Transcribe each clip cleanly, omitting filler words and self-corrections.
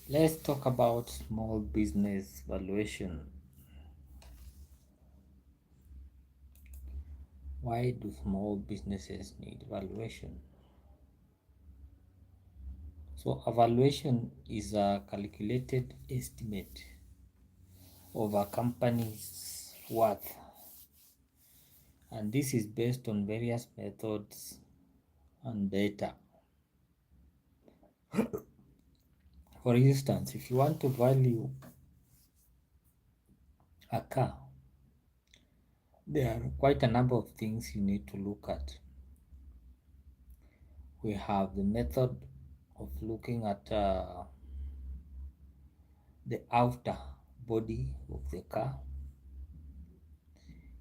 Let's talk about small business valuation. Why do small businesses need valuation? So, a valuation is a calculated estimate of a company's worth, and this is based on various methods and data. For instance, if you want to value a car, there are quite a number of things you need to look at. We have the method of looking at the outer body of the car.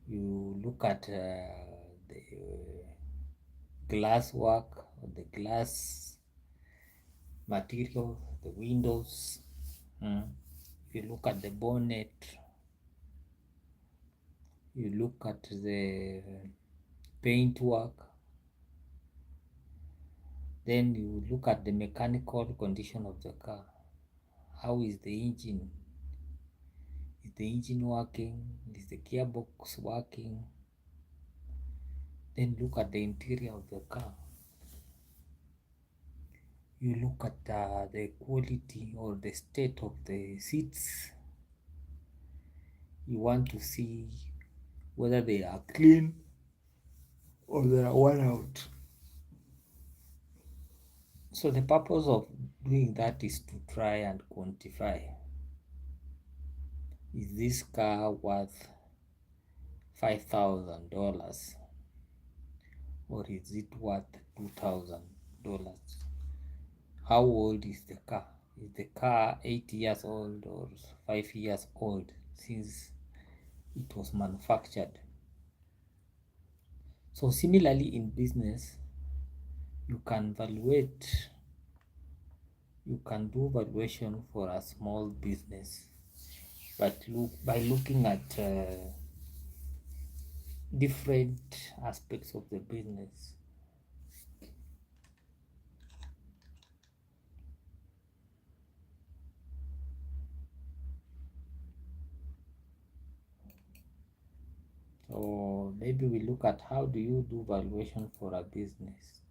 You look at the glass work, the glass material, the windows. If you look at the bonnet, you look at the paint work, then you look at the mechanical condition of the car. How is the engine? Is the engine working? Is the gearbox working? Then look at the interior of the car. You look at the quality or the state of the seats. You want to see whether they are clean or they are worn out. So the purpose of doing that is to try and quantify, is this car worth $5,000 or is it worth $2,000? How old is the car? Is the car 8 years old or 5 years old since it was manufactured? So similarly in business, you can do valuation for a small business, but by looking at different aspects of the business. So maybe we look at how do you do valuation for a business.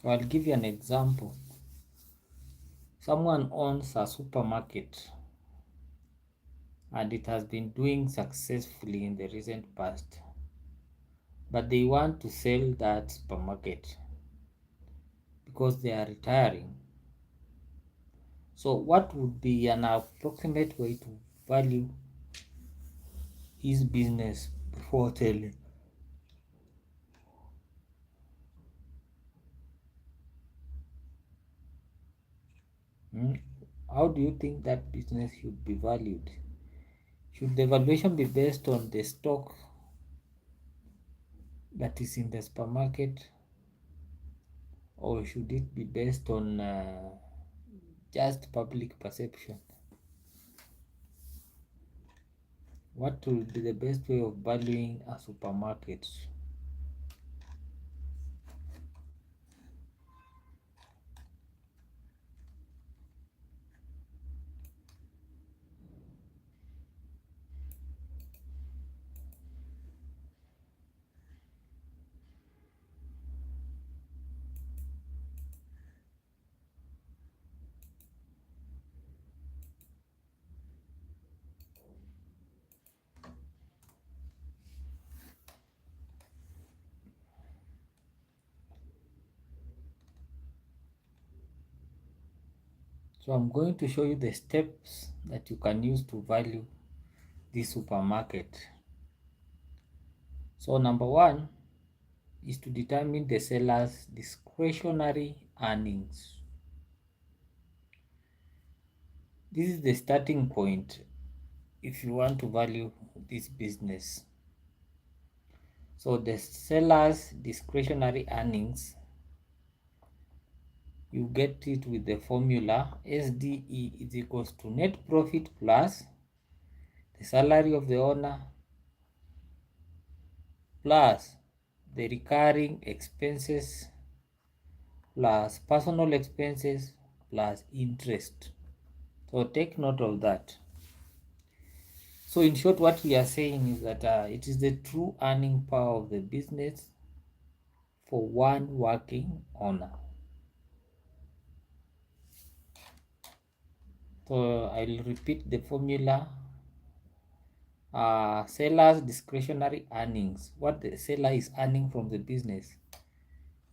So I'll give you an example. Someone owns a supermarket and it has been doing successfully in the recent past, but they want to sell that supermarket because they are retiring. So what would be an approximate way to value his business before selling? How do you think that business should be valued? Should the valuation be based on the stock that is in the supermarket, or should it be based on just public perception? What will be the best way of valuing a supermarket? So I'm going to show you the steps that you can use to value this supermarket. So number one is to determine the seller's discretionary earnings. This is the starting point if you want to value this business. So the seller's discretionary earnings you get it with the formula SDE is equals to net profit plus the salary of the owner plus the recurring expenses plus personal expenses plus interest. So take note of that. So in short, what we are saying is that it is the true earning power of the business for one working owner. So I'll repeat the formula. Seller's discretionary earnings, what the seller is earning from the business,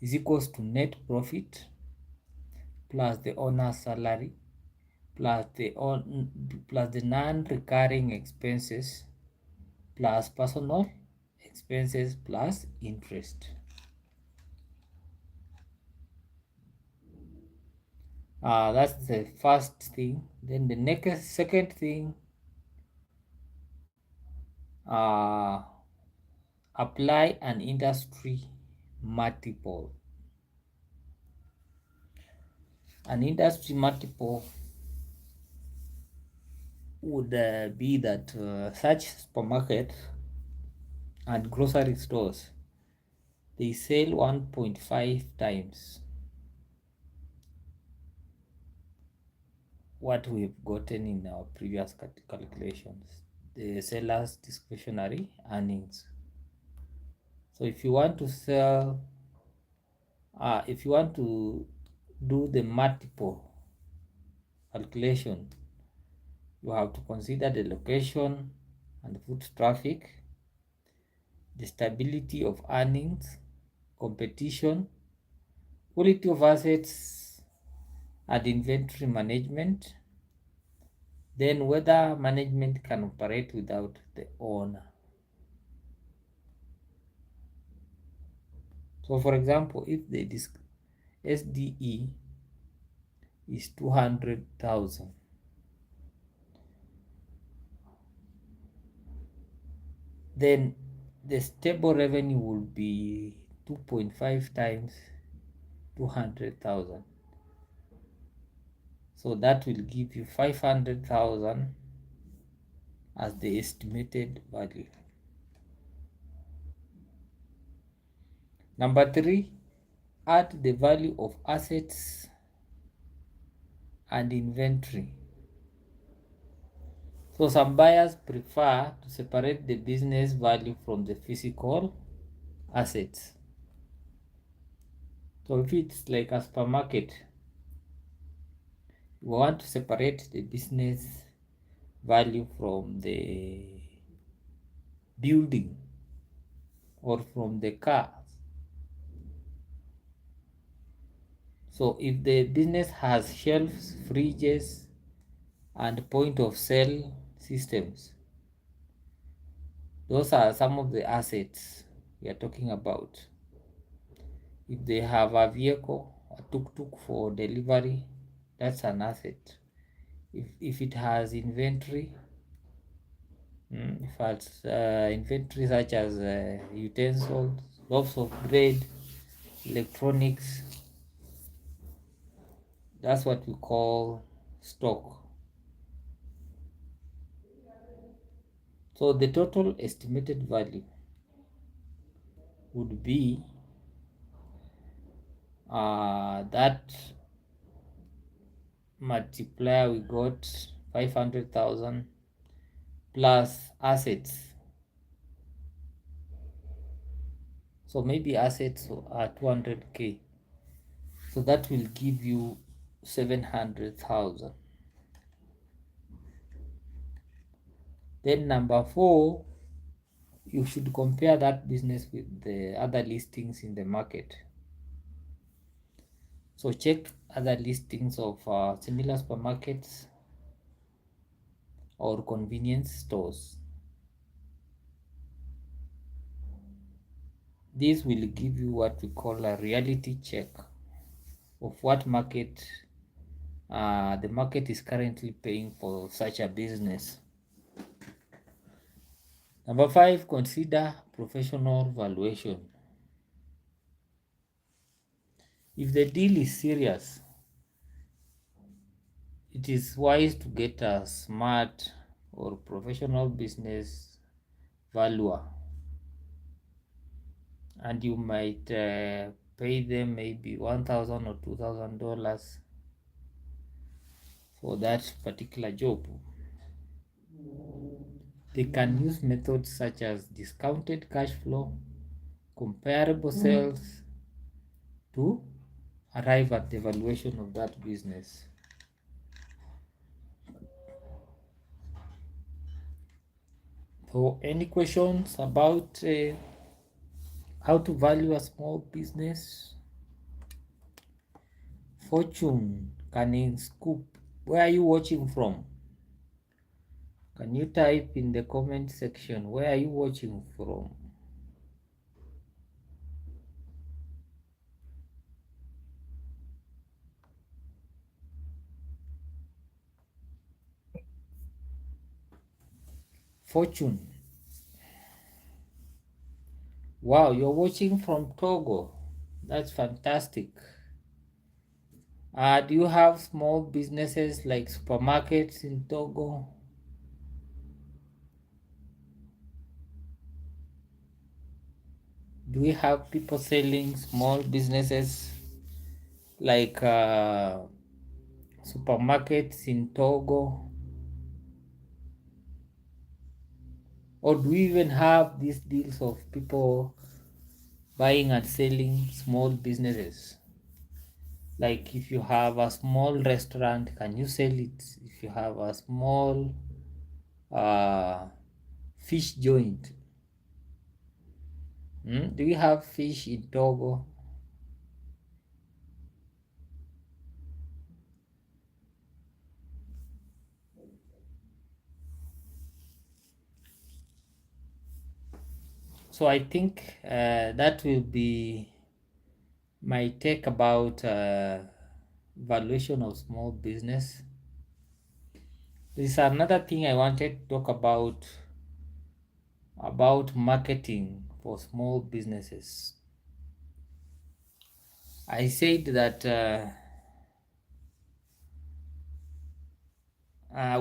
is equals to net profit plus the owner's salary plus the non-recurring expenses plus personal expenses plus interest. That's the first thing. Then the second thing, apply an industry multiple. An industry multiple would be that such supermarket and grocery stores, they sell 1.5 times what we've gotten in our previous calculations, the seller's discretionary earnings. So if you want to sell, if you want to do the multiple calculation, you have to consider the location and foot traffic, the stability of earnings, competition, quality of assets and inventory management, then whether management can operate without the owner. So for example, if the SDE is 200,000, then the stable revenue will be 2.5 times 200,000. So that will give you 500,000 as the estimated value. Number 3, add the value of assets and inventory. So some buyers prefer to separate the business value from the physical assets. So if it's like a supermarket, we want to separate the business value from the building or from the cars. So if the business has shelves, fridges, and point of sale systems, those are some of the assets we are talking about. If they have a vehicle, a tuk-tuk for delivery, that's an asset. If it has inventory, if it's inventory such as utensils, loaves of bread, electronics, that's what we call stock. So the total estimated value would be that multiplier we got 500,000 plus assets. So maybe assets are 200k. So that will give you 700,000. Then number 4, you should compare that business with the other listings in the market. So check other listings of similar supermarkets or convenience stores. This will give you what we call a reality check of what market the market is currently paying for such a business. Number 5, consider professional valuation. If the deal is serious, it is wise to get a smart or professional business valuer, and you might pay them maybe $1,000 or $2,000 for that particular job. They can use methods such as discounted cash flow, comparable sales to arrive at the valuation of that business. So, any questions about how to value a small business? Fortune, Canning Scoop, where are you watching from? Can you type in the comment section where are you watching from? Fortune. Wow, you're watching from Togo. That's fantastic. Do you have small businesses like supermarkets in Togo? Do we have people selling small businesses like supermarkets in Togo? Or do we even have these deals of people buying and selling small businesses? Like if you have a small restaurant, can you sell it? If you have a small uh, fish joint, do you have fish in Togo? So I think that will be my take about valuation of small business. There's another thing I wanted to talk about marketing for small businesses. I said that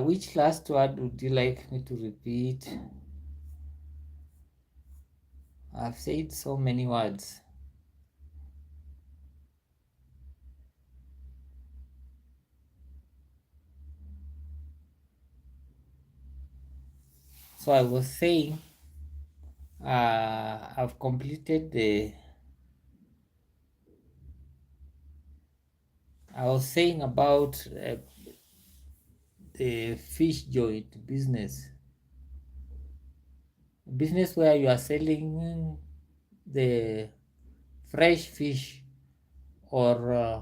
which last word would you like me to repeat? I've said so many words. So I was saying I've completed the I was saying about the fish joint business where you are selling the fresh fish or uh,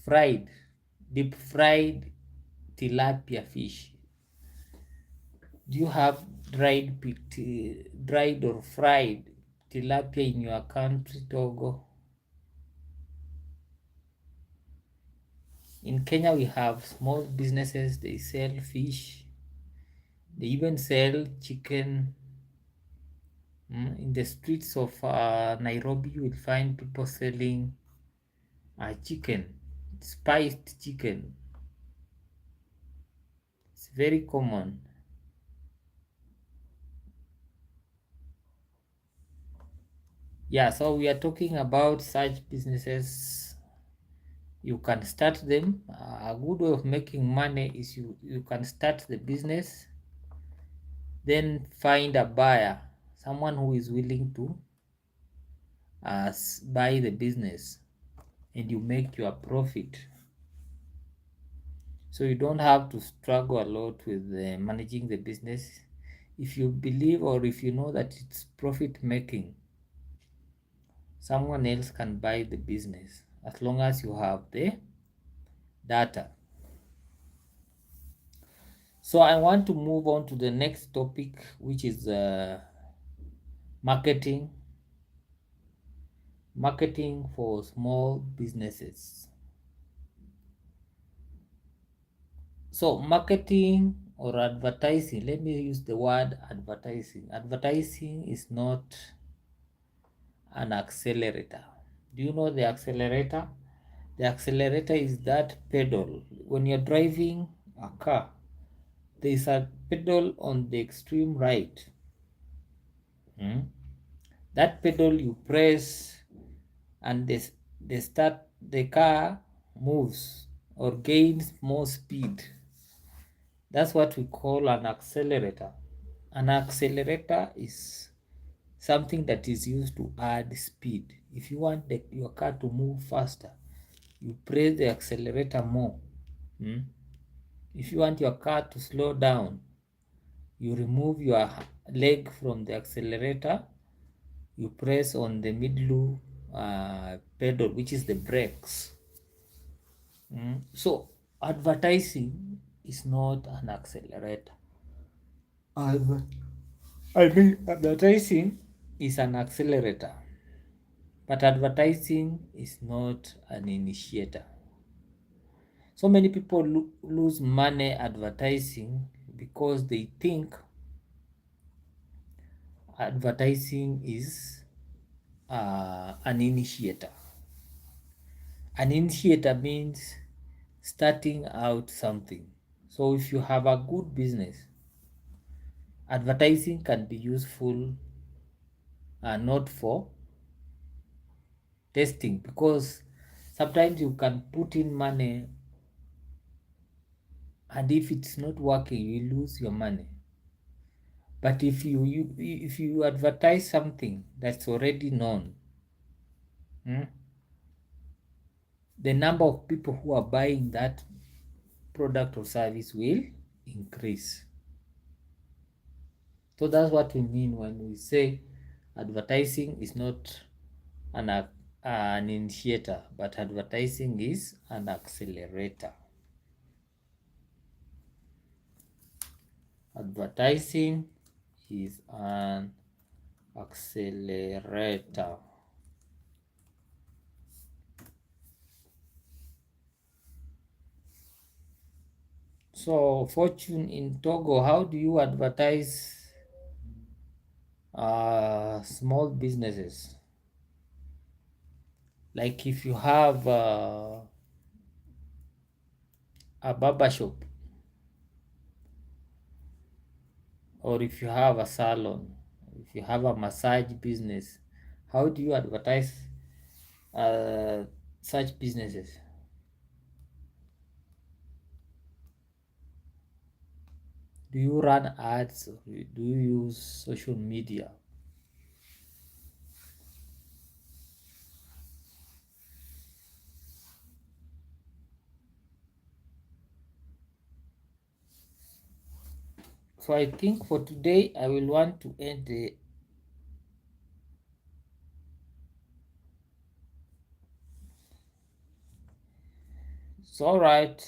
fried, deep fried tilapia fish. Do you have dried or fried tilapia in your country, Togo? In Kenya, we have small businesses. They sell fish. They even sell chicken. In the streets of Nairobi, you will find people selling chicken, spiced chicken. It's very common. Yeah, so we are talking about such businesses. You can start them. A good way of making money is you can start the business, then find a buyer, someone who is willing to buy the business, and you make your profit. So you don't have to struggle a lot with managing the business. If you believe or if you know that it's profit making, someone else can buy the business as long as you have the data. So I want to move on to the next topic, which is marketing for small businesses. So marketing or advertising, let me use the word advertising. Advertising is not an accelerator. Do you know the accelerator? The accelerator is that pedal. When you're driving a car, there is a pedal on the extreme right. That pedal you press, and the car moves or gains more speed. That's what we call an accelerator. An accelerator is something that is used to add speed. If you want your car to move faster, you press the accelerator more. If you want your car to slow down, you remove your leg from the accelerator, you press on the middle pedal, which is the brakes. So advertising is not an accelerator. Advertising is an accelerator, but advertising is not an initiator. So many people lose money advertising because they think advertising is an initiator. An initiator means starting out something. So if you have a good business, advertising can be useful not for testing, because sometimes you can put in money and if it's not working, you lose your money. But if you advertise something that's already known, the number of people who are buying that product or service will increase. So that's what we mean when we say advertising is not an initiator, but advertising is an accelerator. Advertising is an accelerator. So, Fortune in Togo, how do you advertise small businesses? Like if you have a barber shop, or if you have a salon, if you have a massage business, how do you advertise such businesses? Do you run ads, or do you use social media? So I think for today I will want to end it's all right.